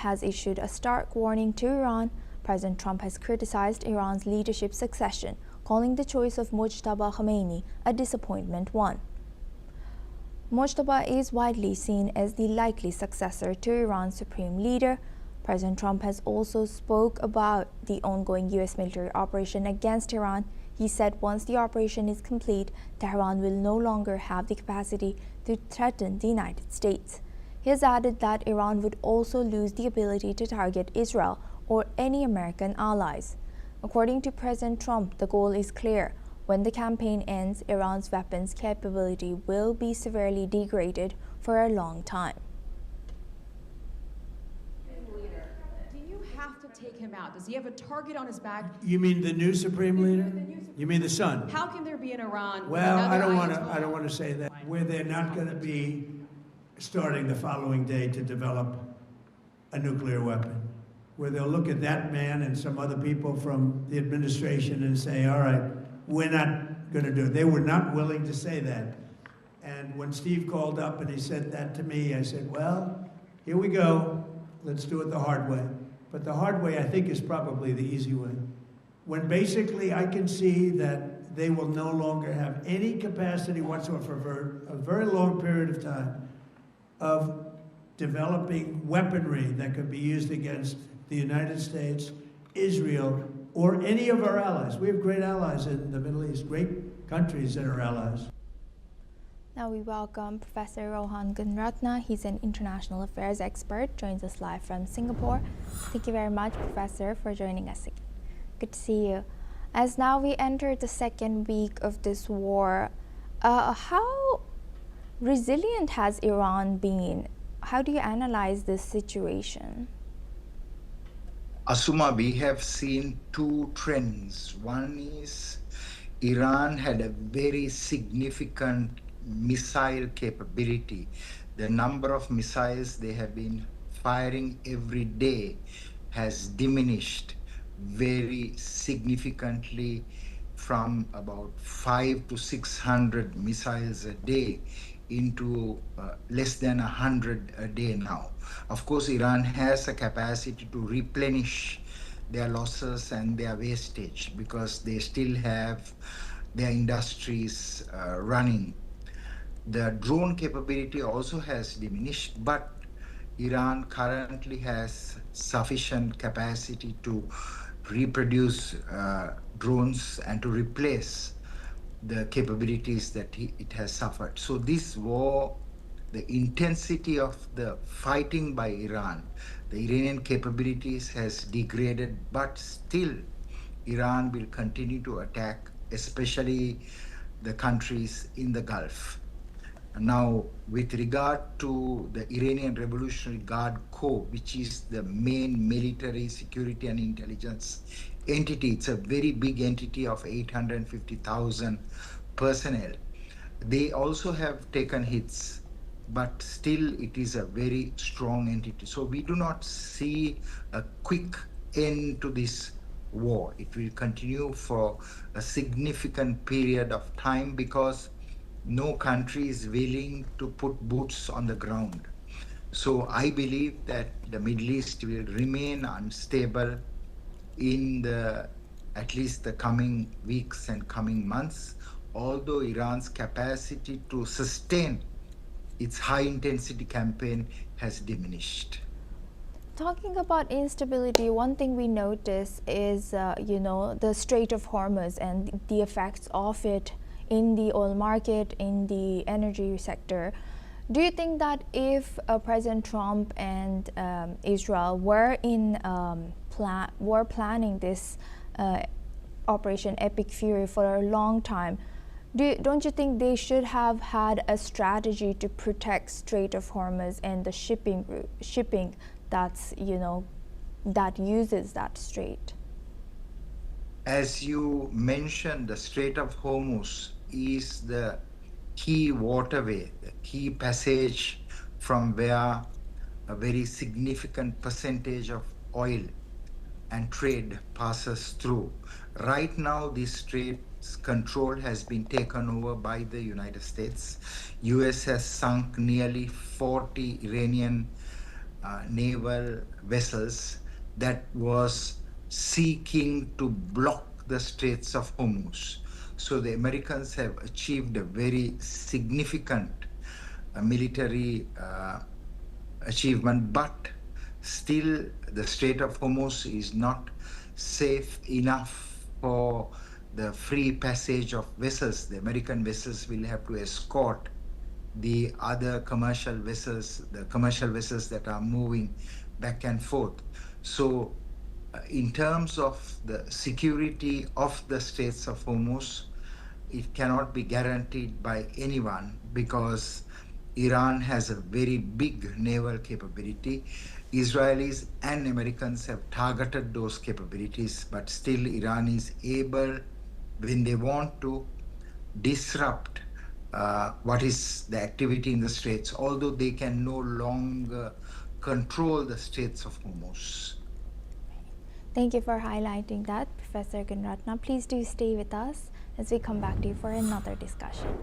has issued a stark warning to Iran. President Trump has criticized Iran's leadership succession, calling the choice of Mojtaba Khamenei a disappointment one. Mojtaba is widely seen as the likely successor to Iran's supreme leader. President Trump has also spoke about the ongoing U.S. military operation against Iran. He said once the operation is complete, Tehran will no longer have the capacity to threaten the United States. He has added that Iran would also lose the ability to target Israel or any American allies. According to President Trump, the goal is clear. When the campaign ends, Iran's weapons capability will be severely degraded for a long time. Do you have to take him out? Does he have a target on his back? You mean the new supreme leader? You mean the son? How can there be an Iran? Well, I don't want to say that. Where they're not going to be starting the following day to develop a nuclear weapon. Where they'll look at that man and some other people from the administration and say, all right, we're not going to do it. They were not willing to say that. And when Steve called up and he said that to me, I said, well, here we go. Let's do it the hard way. But the hard way, I think, is probably the easy way. When basically I can see that they will no longer have any capacity whatsoever for a very long period of time of developing weaponry that could be used against the United States, Israel, or any of our allies. We have great allies in the Middle East, great countries that are allies. Now we welcome Professor Rohan Gunratna. He's an international affairs expert, joins us live from Singapore. Thank you very much, Professor, for joining us. Good to see you. As now we enter the second week of this war, how resilient has Iran been? How do you analyze this situation? Asuma, we have seen two trends. One is Iran had a very significant missile capability. The number of missiles they have been firing every day has diminished very significantly from about 500 to 600 missiles a day into less than 100 a day now. Of course, Iran has a capacity to replenish their losses and their wastage because they still have their industries running. The drone capability also has diminished, but Iran currently has sufficient capacity to reproduce drones and to replace the capabilities that it has suffered. So this war, the intensity of the fighting by Iran, the Iranian capabilities has degraded, but still Iran will continue to attack, especially the countries in the Gulf. Now, with regard to the Iranian Revolutionary Guard Corps, which is the main military security and intelligence entity, it's a very big entity of 850,000 personnel. They also have taken hits, but still it is a very strong entity. So we do not see a quick end to this war. It will continue for a significant period of time because no country is willing to put boots on the ground. So I believe that the Middle East will remain unstable in at least the coming weeks and coming months, although Iran's capacity to sustain its high-intensity campaign has diminished. Talking about instability, one thing we notice is, the Strait of Hormuz and the effects of it in the oil market, in the energy sector. Do you think that if President Trump and Israel were planning this Operation Epic Fury for a long time, don't you think they should have had a strategy to protect Strait of Hormuz and the shipping that's that uses that strait? As you mentioned, the Strait of Hormuz is the key waterway, the key passage from where a very significant percentage of oil and trade passes through. Right now, this strait's control has been taken over by the United States. US has sunk nearly 40 Iranian naval vessels that was seeking to block the Straits of Hormuz. So the Americans have achieved a very significant military achievement, but still the Strait of Hormuz is not safe enough for the free passage of vessels. The American vessels will have to escort the other commercial vessels, the commercial vessels that are moving back and forth. So in terms of the security of the Straits of Hormuz, it cannot be guaranteed by anyone because Iran has a very big naval capability. Israelis and Americans have targeted those capabilities, but still Iran is able, when they want to, disrupt what is the activity in the Straits, although they can no longer control the Straits of Hormuz. Thank you for highlighting that, Professor Gunratna. Please do stay with us as we come back to you for another discussion.